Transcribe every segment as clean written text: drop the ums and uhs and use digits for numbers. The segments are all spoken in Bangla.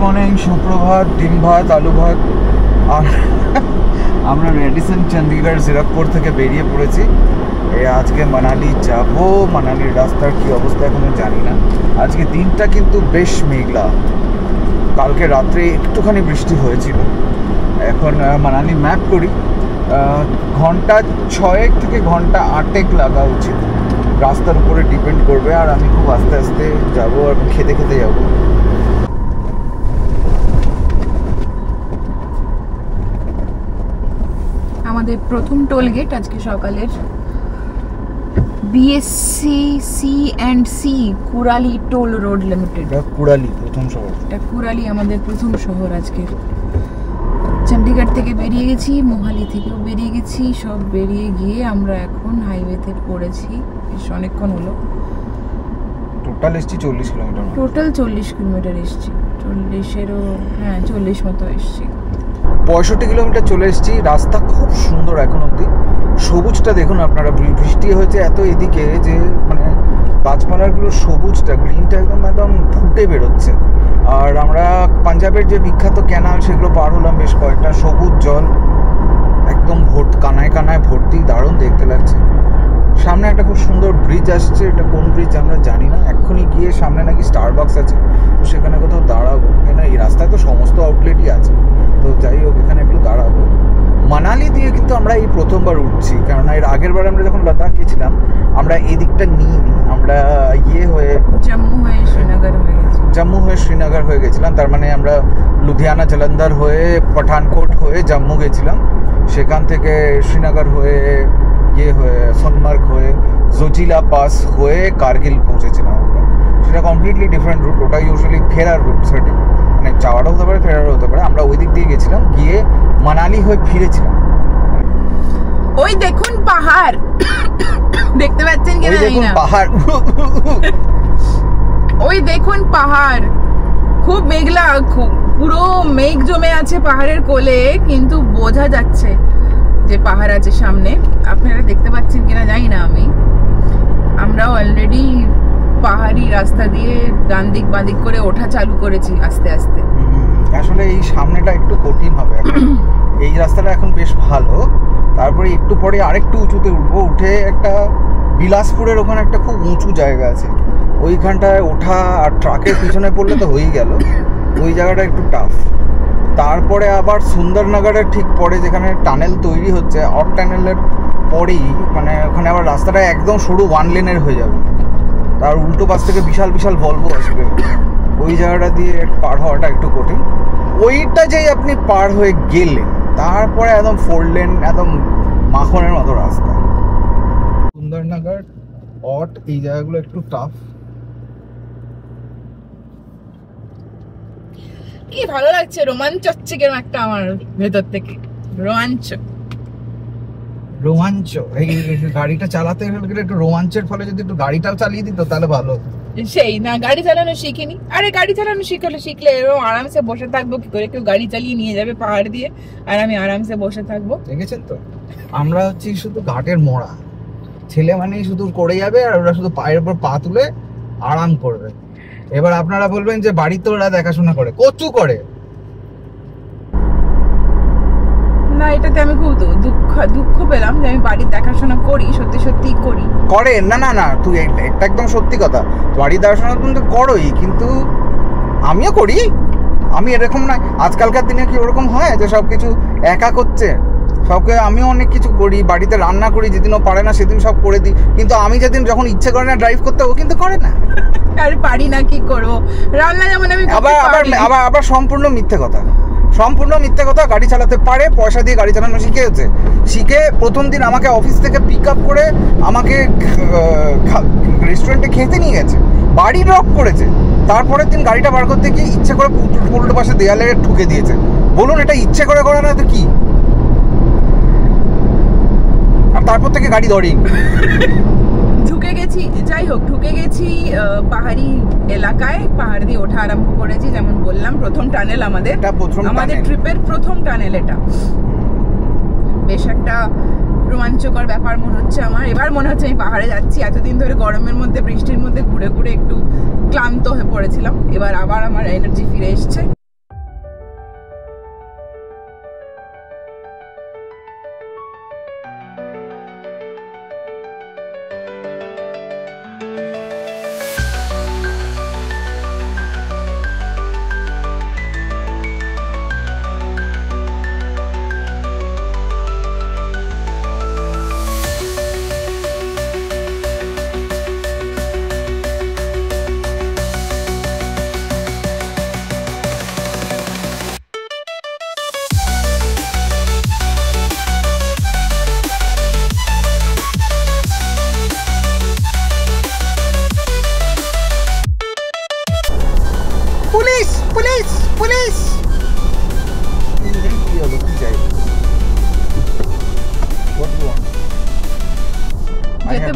মর্নিং, সুপ্রভাত। ডিম ভাত, আলু ভাত। আর আমরা রেডিসন চণ্ডীগড় জিরকপুর থেকে বেরিয়ে পড়েছি। আজকে মানালি যাব। মানালির রাস্তার কি অবস্থা এখনো জানি না। আজকে দিনটা কিন্তু বেশ মেঘলা। কালকে রাত্রে একটুখানি বৃষ্টি হয়েছিল। এখন মানালি ম্যাপ করি, ঘন্টা 6 থেকে ঘন্টা 8 লাগা উচিত। রাস্তার উপরে ডিপেন্ড করবে। আর আমি খুব আস্তে আস্তে যাব আর খেতে খেতে যাব। আমাদের প্রথম টোল গেট আজকে সকালের B S C C Kurali toll road limited. Kurali প্রথম শহর। এটা কুরালি আমাদের প্রথম শহর আজকে। চণ্ডীগড় থেকে বেরিয়ে গেছি, মোহালি থেকেও বেরিয়ে গেছি, সব বেরিয়ে গিয়ে আমরা এখন হাইওয়েতে পড়েছি। বেশ অনেকক্ষণ হলো। টোটাল এসছি 40 কিলোমিটার। টোটাল 40 কিলোমিটার এসছি। 40 মতো এসছি। 65 কিলোমিটার চলে এসেছি। রাস্তা খুব সুন্দর এখন অবধি। সবুজটা দেখুন আপনারা। বৃষ্টি হয়েছে এত এদিকে যে মানে গাছপালাগুলো সবুজটা, গ্রিনটা একদম ফুটে বেরোচ্ছে। আর আমরা পাঞ্জাবের যে বিখ্যাত ক্যানাল সেগুলো পার হলাম। বেশ কয়েকটা সবুজ জল একদম কানায় কানায় ভর্তি। দারুণ দেখতে লাগছে। সামনে একটা খুব সুন্দর ব্রিজ আসছে। এটা কোন ব্রিজ আমরা জানি না। এক্ষুনি গিয়ে সামনে নাকি স্টারবাকস আছে, তো সেখানে কোথাও দাঁড়াবো। কেন এই রাস্তায় তো সমস্ত আউটলেটই আছে, তো যাই হোক এখানে একটু দাঁড়াবো। মানালি দিয়ে কিন্তু আমরা এই প্রথমবার উঠছি, কেননা এর আগের বার আমরা যখন লাদাখ গেছিলাম আমরা এই দিকটা নিইনি। আমরা জম্মু হয়ে শ্রীনগর হয়ে গেছিলাম। তার মানে আমরা লুধিয়ানা, জলন্ধর হয়ে, পাঠানকোট হয়ে জম্মু গেছিলাম। সেখান থেকে শ্রীনগর হয়ে সোনমার্গ হয়ে জোজিলা পাস হয়ে কার্গিল পৌঁছেছিলাম আমরা। সেটা কমপ্লিটলি ডিফারেন্ট রুট। ওটা ইউজুয়ালি ফেরার রুট, সেটা মানে যাওয়াটাও হতে পারে, ফেরারও হতে পারে। আমরা ওই দিক দিয়ে গেছিলাম, গিয়ে মানালি হয়ে ফিরেছিলাম। ওই দেখুন পাহাড়, দেখতে পাচ্ছেন কি না? দেখুন পাহাড়, ওই দেখুন পাহাড়। খুব মেঘলা, পুরো মেঘ জমে আছে পাহাড়ের কোলে, কিন্তু বোঝা যাচ্ছে যে পাহাড় আছে সামনে। আপনারা দেখতে পাচ্ছেন কিনা জানি না আমি। আমরা অলরেডি পাহাড়ি রাস্তা দিয়ে ডান দিক বাঁ দিক করে ওঠা চালু করেছি আস্তে আস্তে। আসলে এই সামনেটা একটু কঠিন হবে এখন। এই রাস্তাটা এখন বেশ ভালো। তারপরে একটু পরে আরেকটু উঁচুতে উঠবো। উঠে একটা বিলাসপুরের ওখানে একটা খুব উঁচু জায়গা আছে, ওইখানটায় ওঠা আর ট্রাকের পিছনে পড়লে তো হয়েই গেল। ওই জায়গাটা একটু টাফ। তারপরে আবার সুন্দরনগরের ঠিক পরে যেখানে টানেল তৈরি হচ্ছে, অফ টানেলের পরেই মানে ওখানে আবার রাস্তাটা একদম সরু 1 লেনের হয়ে যাবে। তার উল্টো পাশ থেকে বিশাল বিশাল ভলভো আসবে। ওই জায়গাটা দিয়ে পার হওয়াটা একটু কঠিন। ওইটা যেই আপনি পার হয়ে গেলেন, তারপরে একদম 4 লেন, একদম মাখনের মতো রাস্তা। সুন্দরনগর, অট, এই জায়গাগুলো একটু টাফ। কি ভালো লাগছে, রোমাঞ্চ হচ্ছে কেন একটা আমার ভেতর থেকে। রোমাঞ্চ এই গাড়িটা চালাতে গেলে একটু রোমাঞ্চের ফলে যদি একটু গাড়িটাও চালিয়ে দিত তাহলে ভালো। সেই না, গাড়ি চালানো শিখিনি। আরে গাড়ি চালানো শিখলে এরকম আরামসে বসে থাকবো কি করে? কেউ গাড়ি চালিয়ে নিয়ে যাবে পাহাড় দিয়ে, আর আমি আরামসে বসে থাকবো। দেখেছেন তো, আমরা হচ্ছি শুধু ঘাটের মোড়া। ছেলে মানেই শুধু করে যাবে, আর ওরা শুধু পায়ের উপর পা তুলে আরাম করবে। এবার আপনারা বলবেন যে বাড়িতে ওরা দেখাশোনা করে, কচু করে না। এটাতে আমি খুব দুঃখ পেলাম যে আমি বাড়ির দেখাশোনা করি, সত্যি করি। করে না তুই এটা একদম সত্যি কথা। বাড়ির দেখাশোনা কিন্তু করোই, কিন্তু আমিও করি। আমি এরকম নয়। আজকালকার দিনে কি ওরকম হয় যে সবকিছু একা করছে? সবকে আমিও অনেক কিছু করি, বাড়িতে রান্না করি। যেদিন ও পারে না সেদিন সব করে দিই। কিন্তু আমি যেদিন যখন ইচ্ছে করে না ড্রাইভ করতে, ও কিন্তু করে না। আর পারি না, কি করবো? রান্না যেমন আমি আবার সম্পূর্ণ মিথ্যে কথা। গাড়ি চালাতে পারে, পয়সা দিয়ে গাড়ি চালানো শিখে প্রথম দিন আমাকে অফিস থেকে পিক আপ করে আমাকে রেস্টুরেন্টে খেতে নিয়ে গেছে, বাড়ি ড্রপ করেছে। তারপরের দিন গাড়িটা বার করতে গিয়ে ইচ্ছে করে উল্টো পাশে দেয়ালে ঠুকে দিয়েছে। বলুন, এটা ইচ্ছে করে করা না তো কি? আর তারপর থেকে গাড়ি ধরেই ঢুকে গেছি পাহাড়ি এলাকায়। পাহাড় দিয়ে ওঠা আরম্ভ করেছি। যেমন বললাম, প্রথম টানেল আমাদের ট্রিপের প্রথম টানেল। এটা বেশ একটা রোমাঞ্চকর ব্যাপার মনে হচ্ছে আমার। এবার মনে হচ্ছে আমি পাহাড়ে যাচ্ছি। এতদিন ধরে গরমের মধ্যে, বৃষ্টির মধ্যে ঘুরে ঘুরে একটু ক্লান্ত হয়ে পড়েছিলাম। এবার আবার আমার এনার্জি ফিরে এসছে।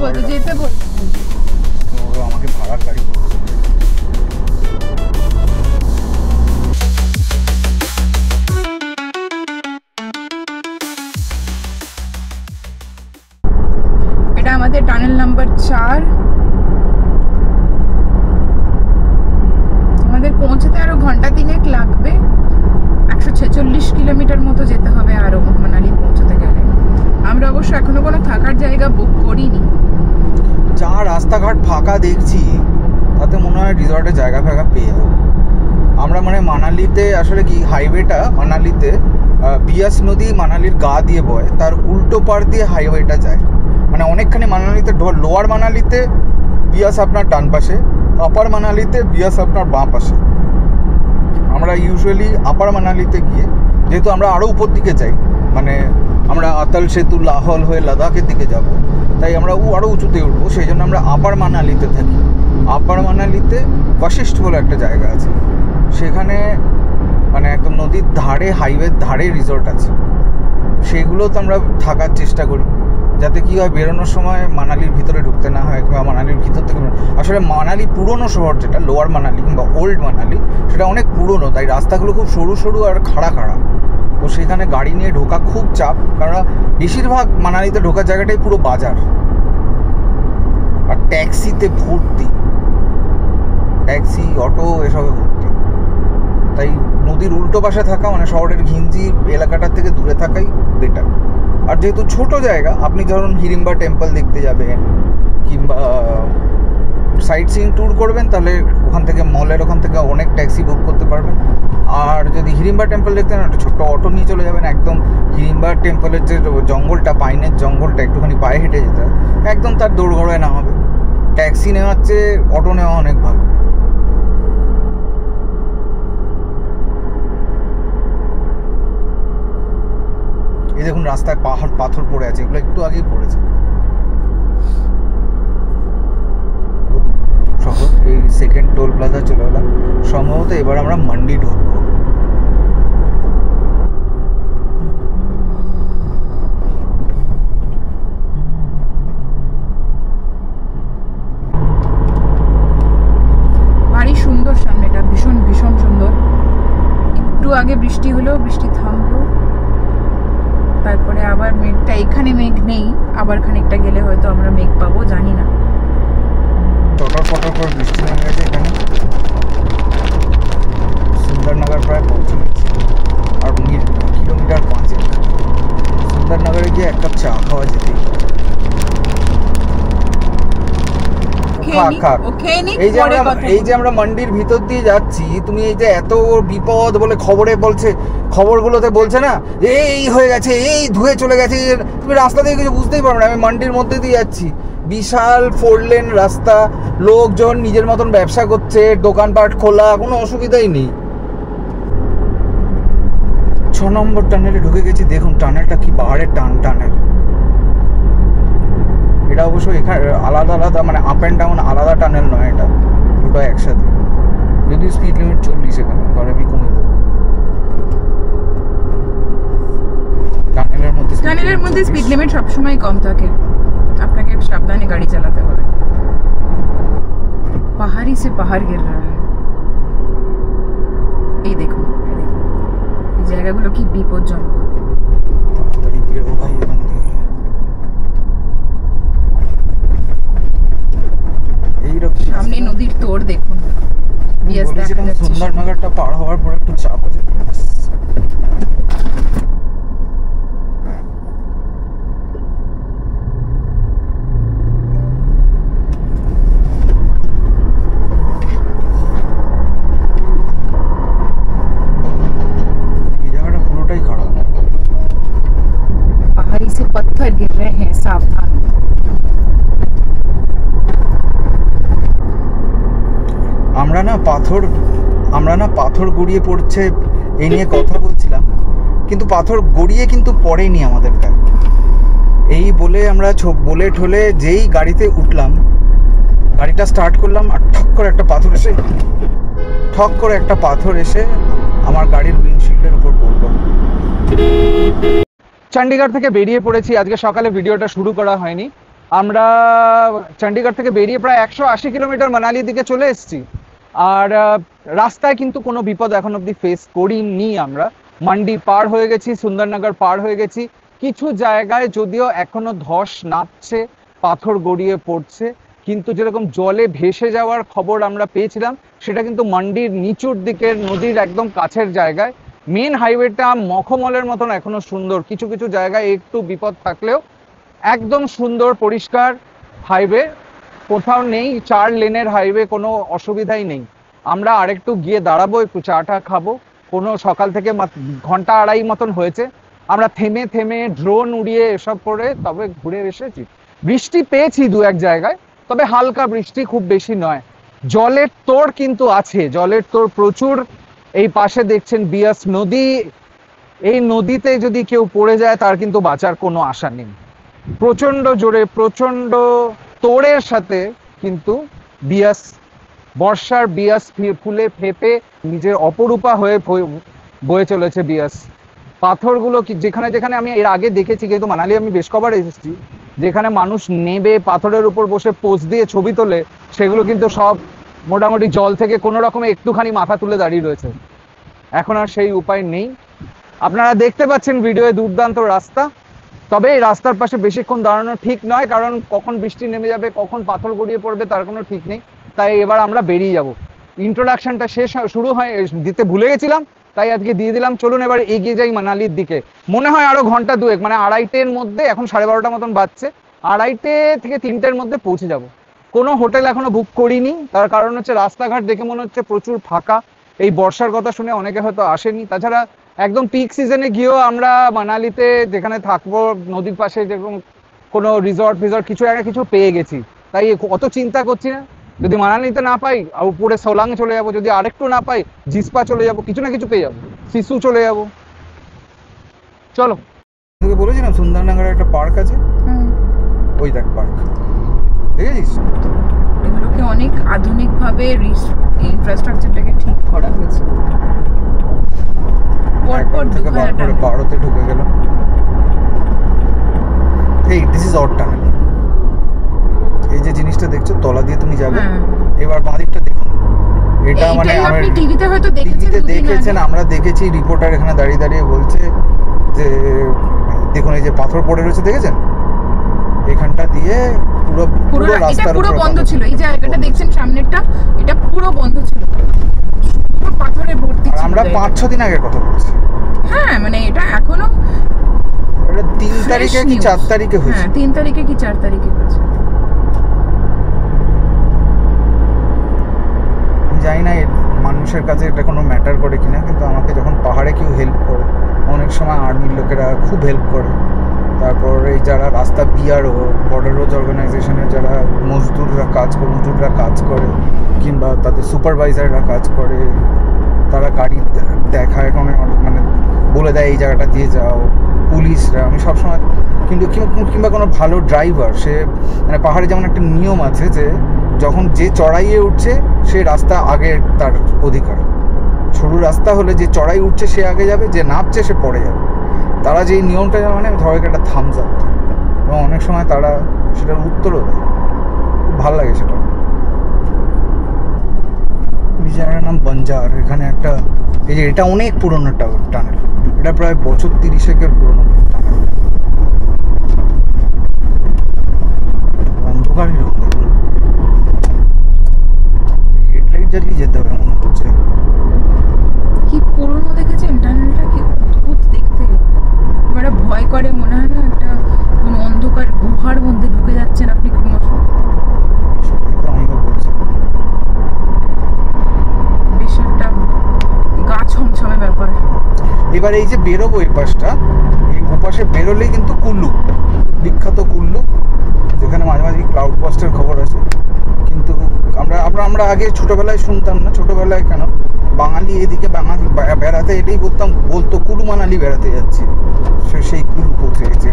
বলতো যেতে বলতো তো আমাকে ভাড়ার গাড়ি করছে। এটা আমাদের টানেল নাম্বার 4। আমাদের পৌঁছতে আরো ঘন্টা 3 লাগবে। 146 কিলোমিটার মতো যেতে হবে আরো মানালি পৌঁছতে গেলে। আমরা অবশ্য এখনো কোনো থাকার জায়গা বুক করিনি। যা রাস্তাঘাট ফাঁকা দেখছি তাতে মনে হয় রিসর্টে জায়গা ফাঁকা পেয়ে যাবো আমরা। মানে মানালিতে আসলে কি হাইওয়েটা মানালিতে বিয়াস নদী মানালির গা দিয়ে বয়, তার উল্টো পার দিয়ে হাইওয়েটা যায়। মানে অনেকখানি মানালিতে লোয়ার মানালিতে বিয়াস আপনার ডান পাশে, আপার মানালিতে বিয়াস আপনার বাঁ পাশে। আমরা ইউজুয়ালি আপার মানালিতে গিয়ে, যেহেতু আমরা আরও উপর দিকে যাই, মানে আমরা আতাল সেতু লাহল হয়ে লাদাখের দিকে যাব, তাই আমরা আরও উঁচুতে উঠবো, সেই জন্য আমরা আপার মানালিতে থাকি। আপার মানালিতে বশিষ্ঠ বলে একটা জায়গা আছে, সেখানে মানে একদম নদীর ধারে হাইওয়ের ধারে রিসর্ট আছে। সেগুলোতে আমরা থাকার চেষ্টা করি, যাতে কি হয় বেরোনোর সময় মানালির ভিতরে ঢুকতে না হয়, কিংবা মানালির ভিতর থেকে। আসলে মানালি পুরনো শহর, যেটা লোয়ার মানালি কিংবা ওল্ড মানালি, সেটা অনেক পুরনো, তাই রাস্তাগুলো খুব সরু সরু আর খাড়া খাড়া। তো সেখানে গাড়ি নিয়ে ঢোকা খুব চাপ, কারণ বেশিরভাগ মানালিতে ঢোকার জায়গাটাই পুরো বাজার আর ট্যাক্সিতে ভর্তি, ট্যাক্সি অটো এসবে ভর্তি। তাই নদীর উল্টো পাশে থাকা, মানে শহরের ঘিঞ্জি এলাকাটার থেকে দূরে থাকাই বেটার। আর যেহেতু ছোট জায়গা, আপনি ধরুন হিড়িম্বা টেম্পল দেখতে যাবেন কিংবা সাইট সিইং ট্যুর করবেন, তাহলে ওখান থেকে মলের ওখান থেকে অনেক ট্যাক্সি বুক করতে পারবেন। আর যদি হিড়িম্বা টেম্পল দেখতে না, একটা ছোট্ট অটো নিয়ে চলে যাবেন। একদম হিড়িম্বা টেম্পলের যে জঙ্গলটা, পাইনের জঙ্গলটা, একটুখানি পায়ে হেঁটে যেতে হয়, একদম তার দৌড়গড়ায় না হবে। ট্যাক্সি নেওয়ার চেয়ে অটো নেওয়া অনেক ভালো। এই দেখুন রাস্তায় পাহাড় পাথর পড়ে আছে, এগুলো একটু আগেই পড়েছে। শহর এই সেকেন্ড টোল প্লাজা চলে এলাম, সম্ভবত এবার আমরা মান্ডি ঢুকবো। ভারী সুন্দর সামনেটা, ভীষণ ভীষণ সুন্দর। একটু আগে বৃষ্টি হলো, বৃষ্টি থামলো, তারপরে আবার মেঘটা, এখানে মেঘ নেই, আবার খানিকটা গেলে হয়তো আমরা মেঘ পাবো, জানি না। টটর পটর করে বৃষ্টি নেমে গেছে এখানে। সুন্দরনগর প্রায় পৌঁছে গেছি, আর কিলোমিটার 5 সুন্দরনগরে গিয়ে এক কাপ চা খাওয়া যেতেই পারে। এই যে আমরা মান্ডির ভিতর দিয়ে যাচ্ছি, তুমি এই যে এত বিপদ বলে খবরগুলোতে বলছে না, এই হয়ে গেছে, এই ধুয়ে চলে গেছে, তুমি রাস্তা দিয়ে কিছু বুঝতেই পারবে না। আমি মান্ডির মধ্যে দিয়ে যাচ্ছি, বিশাল 4 লেন রাস্তা, লোকজন নিজের মতন ব্যবসা করছে, দোকানপাট খোলা, কোনো অসুবিধাই নেই। 6 নম্বর টানেলে ঢুকে গেছি। দেখুন টানেলটা কি পাহাড়ের টানেল। এটা অবশ্য এখানে আলাদা আলাদা, মানে আপ অ্যান্ড ডাউন আলাদা টানেল নয়, এটা দুটো একসাথে। যদি স্পিড লিমিট 40 এখানে, এবার আমি কমে দেবো। টানেলের মধ্যে স্পিড লিমিট সবসময় কম থাকে, আপনাকে সাবধানে গাড়ি চালাতে হবে। পাহাড়ি সে পাহাড় গির রহা হ্যায়। এই দেখুন, এই জায়গাগুলো কি বিপজ্জনক। তাড়াতাড়ি বেরো ভাই এখান থেকে। সামনে নদীর তোড় দেখুন। সুন্দরনগরটা পার হওয়ার পর একটু চাপ আছে। এই জায়গাটা পুরোটাই খারাপ। পাহাড়ি সে পাথর गिर रहे हैं, सावधान। আমরা না পাথর গড়িয়ে পড়ছে এই নিয়ে কথা বলছিলাম, কিন্তু পাথর গড়িয়ে কিন্তু পড়েনি আমাদের গায়ে। এই বলে আমরা বলে ঠলে যেই গাড়িতে উঠলাম, গাড়িটা স্টার্ট করলাম, আর ঠক করে একটা পাথর এসে আমার গাড়ির উইন্ডশিল্ডের উপর পড়লো। চণ্ডীগড় থেকে বেরিয়ে পড়েছি। আজকে সকালে ভিডিওটা শুরু করা হয়নি, আমরা চণ্ডীগড় থেকে বেরিয়ে প্রায় 180 কিলোমিটার মানালির দিকে চলে এসেছি। আর রাস্তায় কিন্তু কোনো বিপদ এখন অব্দি ফেস করিনি আমরা। মান্ডি পার হয়ে গেছি, সুন্দরনগর পার হয়ে গেছি। কিছু জায়গায় যদিও এখনো ধস নামছে, পাথর গড়িয়ে পড়ছে, কিন্তু যেরকম জলে ভেসে যাওয়ার খবর আমরা পেয়েছিলাম সেটা কিন্তু মান্ডির নিচুর দিকের নদীর একদম কাছের জায়গায়। মেন হাইওয়েটা মখমলের মতন এখনো সুন্দর, কিছু কিছু জায়গায় একটু বিপদ থাকলেও একদম সুন্দর পরিষ্কার হাইওয়ে, কোথাও নেই 4 লেনের হাইওয়ে, কোনো অসুবিধাই নেই। আমরা আরেকটু গিয়ে দাঁড়াবো, একটু চাটা খাবো। কোনো সকাল থেকে ঘন্টা আড়াই মতন হয়েছে, আমরা থেমে থেমে ড্রোন উড়িয়ে এসব করে তবে ঘুরে এসেছি। বৃষ্টি পেয়েছি দু এক জায়গায়, তবে হালকা বৃষ্টি, খুব বেশি নয়। জলের তোড় কিন্তু আছে, জলের তোড় প্রচুর। এই পাশে দেখছেন বিয়াস নদী, এই নদীতে যদি কেউ পড়ে যায় তার কিন্তু বাঁচার কোনো আশা নেই। প্রচন্ড জোরে, প্রচন্ড তোড়ের সাথে কিন্তু বিয়াস, বর্ষার বিয়াস ফুলে ফেপে নিজের অপরূপা হয়ে বয়ে চলেছে বিয়াস। পাথরগুলো যেখানে যেখানে আমি এর আগে দেখেছি, কিন্তু মানালি আমি বেশ কবার এসেছি, যেখানে মানুষ নেবে পাথরের উপর বসে পোজ দিয়ে ছবি তোলে, সেগুলো কিন্তু সব মোটামুটি জল থেকে কোনো রকমে একটুখানি মাথা তুলে দাঁড়িয়ে রয়েছে। এখন আর সেই উপায় নেই। আপনারা দেখতে পাচ্ছেন ভিডিওয়ে দুর্দান্ত রাস্তা, তবে এই রাস্তার পাশে বেশিক্ষণ দাঁড়ানো ঠিক নয়, কারণ কখন বৃষ্টি নেমে যাবে, কখন পাথর গড়িয়ে পড়বে তার কোনো ঠিক নেই। তাই এবার আমরা বেরিয়ে যাব। ইন্ট্রোডাকশনটা শুরু হয় দিতে ভুলে গেছিলাম, তাই আজকে দিয়ে দিলাম। চলুন এবার এগিয়ে যাই মানালির দিকে। মনে হয় আরো ঘন্টা দুয়েক, মানে 2:30-এর মধ্যে, এখন 12:30 মতন বাজছে, 2:30 থেকে 3টের মধ্যে পৌঁছে যাব। কোনো হোটেল এখনো বুক করিনি, তার কারণ হচ্ছে রাস্তাঘাট দেখে মনে হচ্ছে প্রচুর ফাঁকা। এই বর্ষার কথা শুনে অনেকে হয়তো আসেনি। তাছাড়া একদম পিক সিজনে গিয়েও আমরা মানালিতে যেখানে থাকবো নদীর পাশে যেরকম কোনো রিসর্ট কিছু একটা কিছু পেয়ে গেছি, তাই অত চিন্তা করছি না। যদি মানালিতে না পাই, উপরে সোলাং চলে যাবো, যদি আরেকটু না পাই জিসপা চলে যাবো, কিছু না কিছু পেয়ে যাবো, সিসু চলে যাবো। চলো, তোকে বলেছিলাম সুন্দরনগরে একটা পার্ক আছে, ওই দেখ পার্ক, দেখেছিস? এগুলোকে অনেক আধুনিকভাবে ইনফ্রাস্ট্রাকচারটাকে ঠিক করা হয়েছে। পরপর থেকে বার করে পাড়তে ঢুকে গেলাম। এই দিস ইজ আওয়ার টানেল। এই যে জিনিসটা দেখছো তলা দিয়ে তুমি যাবে, এবার বাঁদিকটা দেখুন। এটা মানে আপনি টিভিতে হয়তো দেখেছেন, আমরা দেখেছি। রিপোর্টার এখানে দাঁড়িয়ে দাঁড়িয়ে বলছে যে দেখুন এই যে পাথর পড়ে রয়েছে, দেখেছেন? এখানটা দিয়ে পুরো রাস্তার পুরো বন্ধ ছিল। এই জায়গাটা দেখছেন সামনেরটা, এটা পুরো বন্ধ ছিল, পুরো পাথরে ভর্তি ছিল। আমরা 5-6 দিন আগে কথা বলছি। হ্যাঁ, মানে এটা এখনো 3 তারিখে কি 4 তারিখে হয়েছে। হ্যাঁ, 3 তারিখে কি 4 তারিখে হয়েছে। জানি না মানুষের কাছে এটা কোনো ম্যাটার করে কিনা, কিন্তু আমাকে যখন পাহাড়ে কেউ হেল্প করে, অনেক সময় আর্মির লোকেরা খুব হেল্প করে। তারপর এই যারা রাস্তা বিআরও, বর্ডার রোড অর্গানাইজেশনের যারা মজদুররা কাজ করে, কিংবা তাদের সুপারভাইজাররা কাজ করে, তারা গাড়ি দেখায়, মানে বলে দেয় এই জায়গাটা দিয়ে যাও, পুলিশরা, আমি সবসময় কিন্তু কিংবা কোনো ভালো ড্রাইভার, সে মানে পাহাড়ে যেমন একটা নিয়ম আছে যে যখন যে চড়াইয়ে উঠছে সে রাস্তা আগে, তার অধিকার। সরু রাস্তা হলে যে চড়াই উঠছে সে আগে যাবে, যে নামছে সে পরে যাবে। তারা যে নিয়মটা মানে ধরে একটা থামস আপ, এবং অনেক সময় তারা সেটার উত্তরও দেয়, খুব ভালো লাগে সেটা। এই জায়গার নাম বঞ্জার। এখানে একটা, এই যে এটা অনেক পুরনো টানেল, এটা প্রায় বছর 30-এর পুরনো টানেল। অন্ধকারই রকম, দেখুন হেডলাইট জ্বালিয়ে যেতে হবে মনে হচ্ছে। কি পুরনো দেখেছেন টানেলটা, কি অদ্ভুত দেখতে। এবারে ভয় করে, মনে হয় না একটা কোন অন্ধকার গুহার মধ্যে ঢুকে যাচ্ছেন আপনি ক্রমশ। বেশ একটা গা ছমছমে ব্যাপার। এবার এই যে বেরোবো এই পাশটা, এই ওপাশে বেরোলেই কিন্তু কুল্লু, বিখ্যাত কুল্লু, যেখানে মাঝে মাঝে ক্লাউড বাস্টের খবর আছে। কিন্তু আমরা আগে ছোটবেলায় শুনতাম না, ছোটবেলায় কেন বাঙালি এদিকে বেড়াতে এটাই বলতো কুলু মানালি বেড়াতে যাচ্ছি, সেই কুলু পৌঁছে গেছে।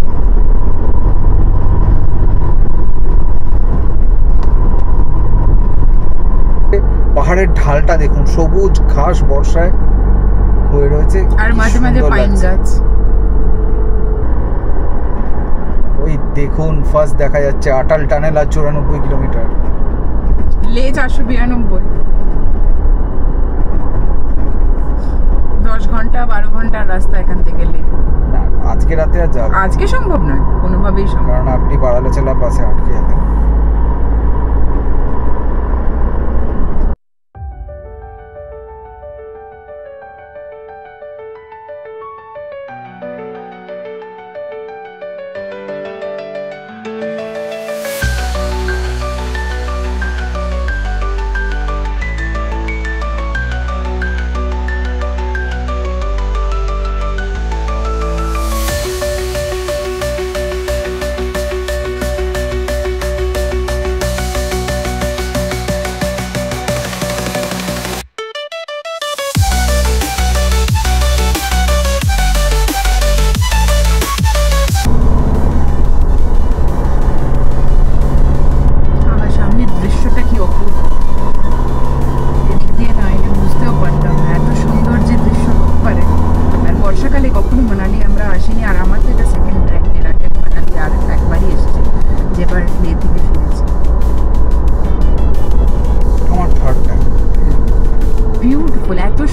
পাহাড়ের ঢালটা দেখুন, সবুজ ঘাস বর্ষায় হয়ে রয়েছে, আর মাঝে মাঝে পাইন গাছ। ওই দেখুন ফার্স্ট দেখা যাচ্ছে আটাল টানেল আর 94 কিলোমিটার। লে 492, 10 ঘন্টা 12 ঘন্টার রাস্তা এখান থেকে লে। না আজকে রাতে আর যাবে আজকে সম্ভব নয়, কোনোভাবেই সম্ভব। কারণ আপনি বাড়ালেচেলা বাসে আটকে যাবেন।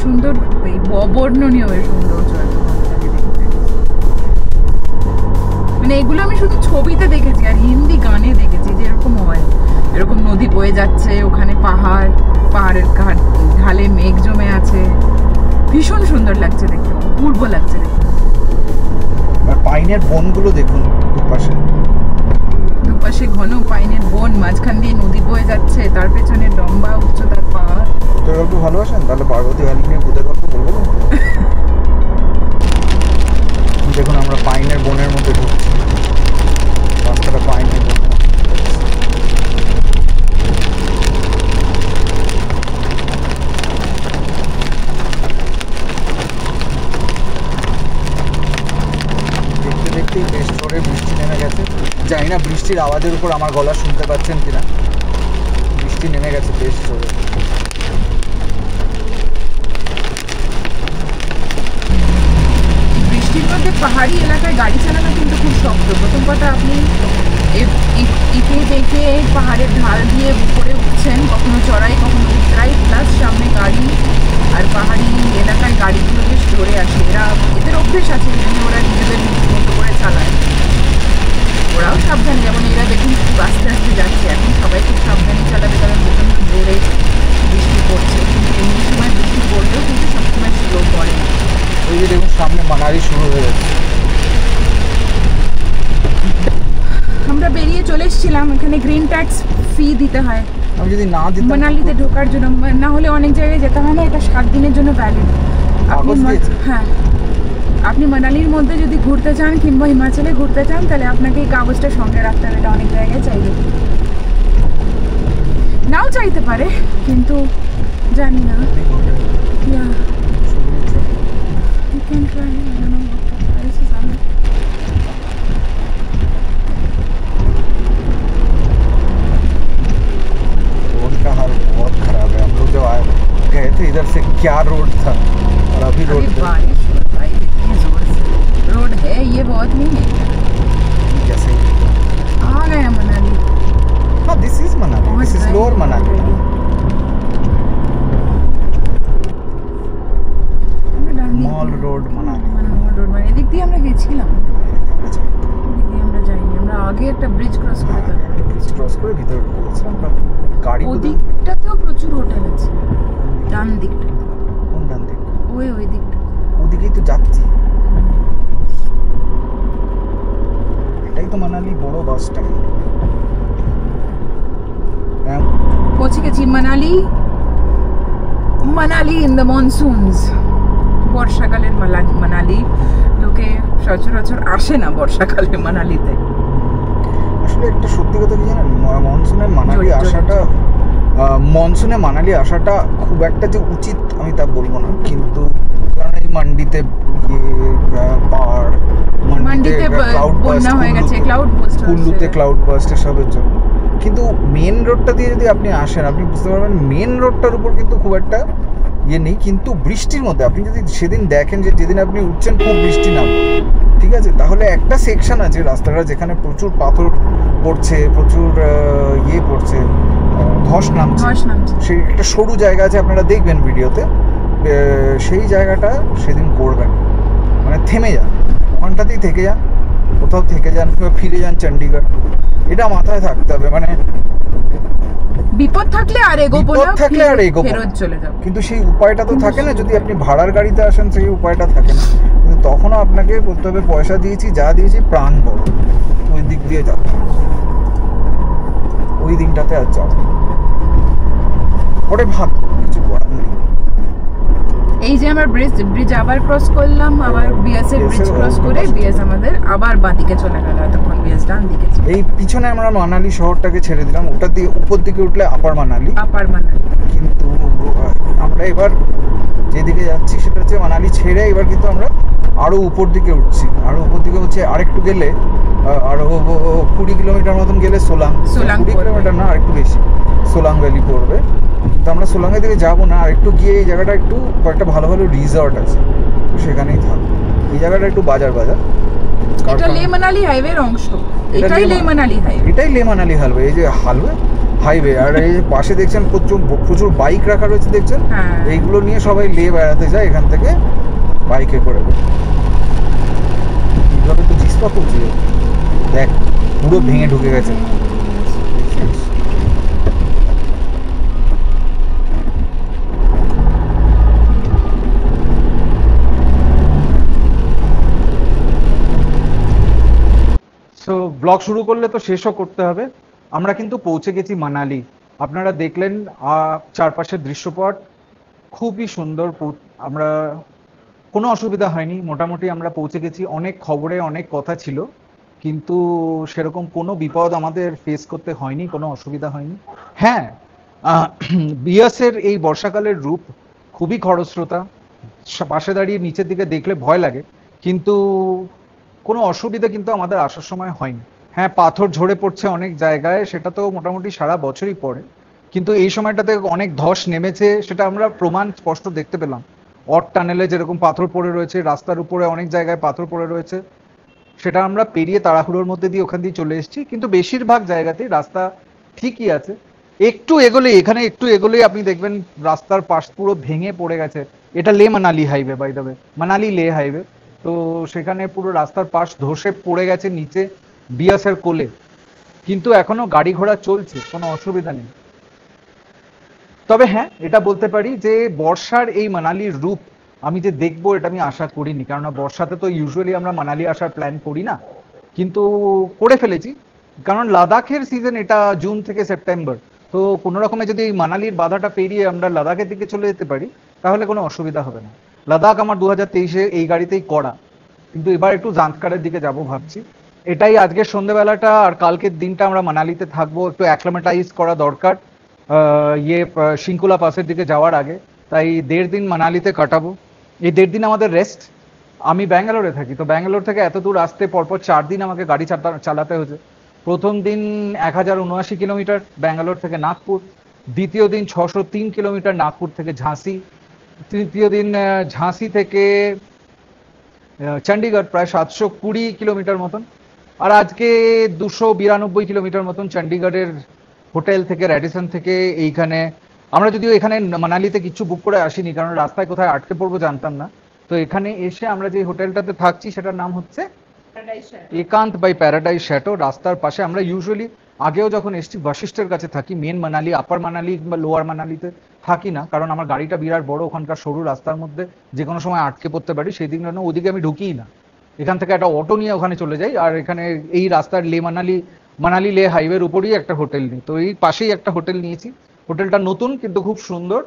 সুন্দর, অবর্ণনীয় সৌন্দর্য মানে এগুলো আমি শুধু ছবিতে দেখেছি আর হিন্দি গানে দেখেছি যে এরকম হয়, এরকম নদী বয়ে যাচ্ছে, ওখানে পাহাড়, পাহাড়ের ঢালে মেঘ জমে আছে, ভীষণ সুন্দর লাগছে দেখতে, অপূর্ব লাগছে দেখতে। আর পাইনের বনগুলো দেখুন দুপাশে ঘন পাইনের বন, মাঝখান দিয়ে নদী বয়ে যাচ্ছে, তার পেছনে লম্বা উচ্চতার পাহাড়। তো গল্প ভালোবাসেন? তাহলে পার্বতী ভ্যালি নিয়ে ভূতের গল্প বলবো। দেখুন আমরা পাইনের বনের মধ্যে ঢুকছি, রাস্তাটা পাইনের বন। দেখতে দেখতেই বেশ জোরে বৃষ্টি নেমে গেছে। জানি না বৃষ্টির আওয়াজের উপর আমার গলা শুনতে পাচ্ছেন কিনা। বৃষ্টি নেমে গেছে বেশ জোরে। বৃষ্টির মধ্যে পাহাড়ি এলাকায় গাড়ি চালানো কিন্তু খুব শক্ত। প্রথম কথা, আপনি ইকে দেখে পাহাড়ের ঢাল দিয়ে উপরে উঠছেন, কখনো চড়াই কখনো উতরাই, প্লাস সামনে গাড়ি, আর পাহাড়ি এলাকায় গাড়িগুলো বেশ জোরে আসে। এদের অভ্যেস আছে, ওরা নিজেদের মতো করে চালায়, ওরাও সাবধান। যেমন এরা দেখুন খুব আস্তে আস্তে যাচ্ছে, এখন সবাই খুব সাবধানে চালাবে, কারণ প্রচণ্ড জোরে বৃষ্টি পড়ছে। কিন্তু এমনি সময় বৃষ্টি পড়লেও কিন্তু সবসময় স্লো পড়ে। ওই যে দেখুন সামনে মানালি শুরু হয়ে যাচ্ছে। আমরা বেরিয়ে চলে এসেছিলাম, এখানে গ্রিন ট্যাক্স ফি দিতে হয়। আমি যদি না দিতাম মানালিতে ঢোকার জন্য, না হলে অনেক জায়গায় যেতে হয় না, এটা 7 দিনের জন্য ভ্যালিড। হ্যাঁ, আপনি মানালির মধ্যে যদি ঘুরতে চান কিংবা হিমাচলে ঘুরতে চান, তাহলে আপনাকে এই কাগজটা সঙ্গে রাখতে হবে। এটা অনেক জায়গায় চাইবে, নাও চাইতে পারে, কিন্তু জানি না। You can try. I don't know what the price is on it. Road का हाल बहुत खराब है। हम लोग जब गए थे इधर से क्या रोड था और अभी रोड बारिश हो रही है इतनी जोर से। रोड है ये बहुत नहीं है, जैसे आ गए मनाली। हाँ, this is Manali, this is lower Manali. Mall road Manali, mall road মানে এদিক দিয়ে আমরা গেছিলাম, এদিক দিয়ে আমরা যাইনি। আমরা আগে একটা ব্রিজ ক্রস করে তারপরে ব্রিজ ক্রস করে ভিতরে ঢুকে গেছিলাম। গাড়ি ওদিকটাতেও প্রচুর হোটেল আছে, ডান দিকটা। কোন ডান দিক? ওই দিকটা, ওদিকেই তো যাচ্ছি। এটাই তো মানালি বড় বাস স্ট্যান্ড। পৌঁছে গেছি মানালি। মানালি ইন দ্য মনসুনস, বর্ষাকালের মানালি। লোকে সচরাচর আসে না বর্ষাকালে মানালিতে। আসলে একটা সত্যি কথা কি জানেন, মনসুনে মানালি আসাটা খুব একটা যে উচিত আমি তা বলবো না, কিন্তু কারণ এই মান্ডিতে পাহাড়, মান্ডিতে বন্যা হয়ে গেছে, ক্লাউড বাস্ট, কুল্লুতে ক্লাউড বাস্ট এসবের জন্য। কিন্তু মেন রোডটা দিয়ে যদি আপনি আসেন, আপনি বুঝতে পারবেন মেন রোডটার উপর কিন্তু খুব একটা ইয়ে নেই। কিন্তু বৃষ্টির মধ্যে আপনি যদি সেদিন দেখেন যে যেদিন আপনি উঠছেন খুব বৃষ্টি নামবে, ঠিক আছে, তাহলে একটা সেকশন আছে রাস্তাটা যেখানে প্রচুর পাথর পড়ছে, প্রচুর ইয়ে পড়ছে, ধস নামছে, সেই একটা সরু জায়গা আছে, আপনারা দেখবেন ভিডিওতে। সেই জায়গাটা সেদিন করবেন, মানে থেমে যান, ওখানটাতেই থেকে যান, কোথাও থেকে যান কিংবা ফিরে যান চণ্ডীগড়, এটা মাথায় থাকতে হবে। মানে বিপদ থাকলে আর এগোবো না, থাকলে আর এগোবো, ফেরত চলে যাব। কিন্তু সেই উপায়টা তো থাকে না, যদি আপনি ভাড়ার গাড়িতে আসেন সেই উপায়টা থাকে না। কিন্তু তখনও আপনাকে বলতে হবে পয়সা দিয়েছি, যা দিয়েছি প্রাণ বড়, ওই দিক দিয়ে যাও, ওই দিনটাতে আর যাও, ওরে ভাগ, কিছু করার নেই। এই যে আমরা ব্রিজ আবার ক্রস করলাম, আবার বিএস এর ব্রিজ ক্রস করে বিএস আমাদের আবার বাঁদিকে চলে গেল, এতক্ষণ বিএস ডান দিকে ছিল। এই পিছনে আমরা মানালি শহরটাকে ছেড়ে দিলাম, ওটা দিয়ে উপর দিকে উঠলে আপার মানালি। কিন্তু আমরা এবার যেদিকে যাচ্ছি সেটা হচ্ছে মানালি ছেড়ে এবার কিন্তু আমরা আরো উপর দিকে উঠছি, আরো উপর দিকে হচ্ছে আরেকটু গেলে আরো 20 কিলোমিটার মতন গেলে সোলাং 20 কিলোমিটার না, আরেকটু বেশি সোলাং ভ্যালি পড়বে। কিন্তু আমরা সোলাংয়ের দিকে যাবো না, আর একটু গিয়ে এই জায়গাটা একটু কয়েকটা ভালো ভালো রিসর্ট আছে, সেখানেই থাকবো। এই জায়গাটা একটু বাজার এটা লে মানালি হাইওয়ের অংশ, এটাই লে মানালি হাইওয়ে, এটাই লে মানালি হাইওয়ে। এই যে হাইওয়ে আর এই পাশে দেখছেন প্রচুর বাইক রাখা রয়েছে, দেখছেন এইগুলো নিয়ে সবাই লে বেড়াতে যায় এখান থেকে বাইকে করে। এইভাবে তো জিসপা করছে, দেখ পুরো ভেঙে ঢুকে গেছে। তো ব্লগ শুরু করলে তো শেষও করতে হবে। আমরা কিন্তু পৌঁছে গেছি মানালি, আপনারা দেখলেন চারপাশের দৃশ্যপট খুবই সুন্দর। আমরা কোনো অসুবিধা হয়নি, মোটামুটি আমরা পৌঁছে গেছি। অনেক খবরে অনেক কথা ছিল, কিন্তু সেরকম কোনো বিপদ আমাদের ফেস করতে হয়নি, কোনো অসুবিধা হয়নি। হ্যাঁ, বিয়াসের এই বর্ষাকালের রূপ খুবই খরস্রোতা, পাশে দাঁড়িয়ে নিচের দিকে দেখলে ভয় লাগে, কিন্তু কোনো অসুবিধা কিন্তু আমাদের আসার সময় হয়নি। হ্যাঁ, পাথর ঝরে পড়ছে অনেক জায়গায়, সেটা তো মোটামুটি সারা বছরই পড়ে, কিন্তু এই সময়টাতে অনেক ধস নেমেছে, সেটা আমরা প্রমাণ স্পষ্ট দেখতে পেলাম। অট টানেলে যেরকম পাথর পড়ে রয়েছে, রাস্তার উপরে অনেক জায়গায় পাথর পড়ে রয়েছে, সেটা আমরা পেরিয়ে তাড়াহুড়োর মধ্যে দিয়ে ওখান দিয়ে চলে এসেছি। কিন্তু বেশিরভাগ জায়গাতেই রাস্তা ঠিকই আছে। একটু এগোলেই আপনি দেখবেন রাস্তার পাশ পুরো ভেঙে পড়ে গেছে। এটা Leh Manali highway, by the way, Manali Leh highway. তো সেখানে পুরো রাস্তার পাশ ধসে পড়ে গেছে নিচে বিয়াসের কোলে, কিন্তু এখনো গাড়ি ঘোড়া চলছে, কোনো অসুবিধা নেই। তবে হ্যাঁ, এটা বলতে পারি যে বর্ষার এই মানালির রূপ আমি যে দেখবো এটা আমি আশা করিনি, কেননা বর্ষাতে তো ইউজুয়ালি আমরা মানালি আসার প্ল্যান করি না, কিন্তু করে ফেলেছি। কারণ লাদাখের সিজন এটা জুন থেকে সেপ্টেম্বর, তো কোনো রকমে যদি মানালির বাধাটা পেরিয়ে আমরা লাদাখের দিকে চলে যেতে পারি তাহলে কোনো অসুবিধা হবে না। লাদাখ আমার 2023-এ এই গাড়িতেই করা, কিন্তু এবার একটু জান্সকারের দিকে যাব ভাবছি। এটাই আজকের সন্ধ্যেবেলাটা, আর কালকের দিনটা আমরা মানালিতে থাকবো। একটু অ্যাক্লামেটাইজ করা দরকার শিঙ্কুলা পাসের দিকে যাওয়ার আগে, তাই 1.5 দিন মানালিতে কাটাবো। এই 1.5 দিন আমাদের রেস্ট। আমি ব্যাঙ্গালোরে থাকি, তো ব্যাঙ্গালোর থেকে এত দূর আসতে পরপর 4 দিন আমাকে গাড়ি চালাতে হয়েছে। প্রথম দিন 1079 কিলোমিটার ব্যাঙ্গালোর থেকে নাগপুর, দ্বিতীয় দিন 603 কিলোমিটার নাগপুর থেকে ঝাঁসি, তৃতীয় দিন ঝাঁসি থেকে চণ্ডীগড় প্রায় 720 কিলোমিটার মতন, আর আজকে 292 কিলোমিটার মতন চণ্ডীগড়ের হোটেল থেকে, র্যাডিসন থেকে এইখানে। আমরা যদিও এখানে মানালিতে কিছু বুক করে আসিনি, কারণ রাস্তায় কোথায় আটকে পড়বো জানতাম না। তো এখানে এসে আমরা যে হোটেলটাতে থাকছি সেটার নাম হচ্ছে একান্ত বাই প্যারাডাইস শ্যাটো। রাস্তার পাশে আমরা ইউজুয়ালি আগেও যখন এসছি বশিষ্ঠের কাছে থাকি, মেন মানালি, আপার মানালি কিংবা লোয়ার মানালিতে থাকি না, কারণ আমার গাড়িটা বিরাট বড়, ওখানকার সরু রাস্তার মধ্যে যে কোনো সময় আটকে পড়তে পারি, সেই দিন জন্য ওদিকে আমি ঢুকিই না। এখান থেকে একটা অটো নিয়ে ওখানে চলে যাই, আর এখানে এই রাস্তার মানালি লে হাইওয়ের উপরই একটা হোটেল নিই। তো এই পাশেই একটা হোটেল নিয়েছি, হোটেলটা নতুন কিন্তু খুব সুন্দর,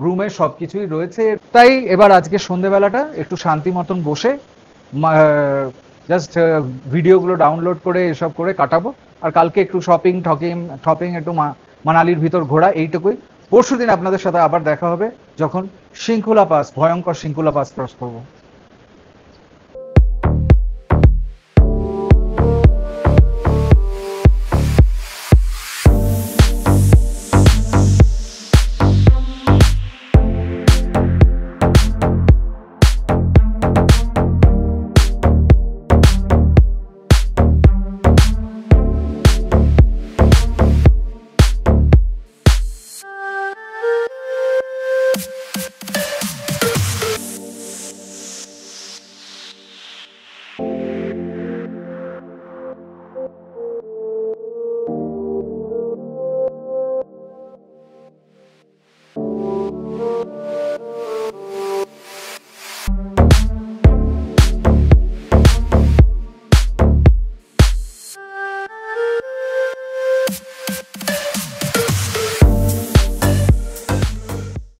রুমে সবকিছুই রয়েছে। তাই এবার আজকে সন্ধ্যেবেলাটা একটু শান্তি মতন বসে জাস্ট ভিডিওগুলো ডাউনলোড করে এসব করে কাটাবো, আর কালকে একটু শপিং একটু মানালির ভিতর ঘোরা, এইটুকুই। পরশুদিন আপনাদের সাথে আবার দেখা হবে, যখন ভয়ঙ্কর শিঙ্কুলা পাস ক্রস করবো।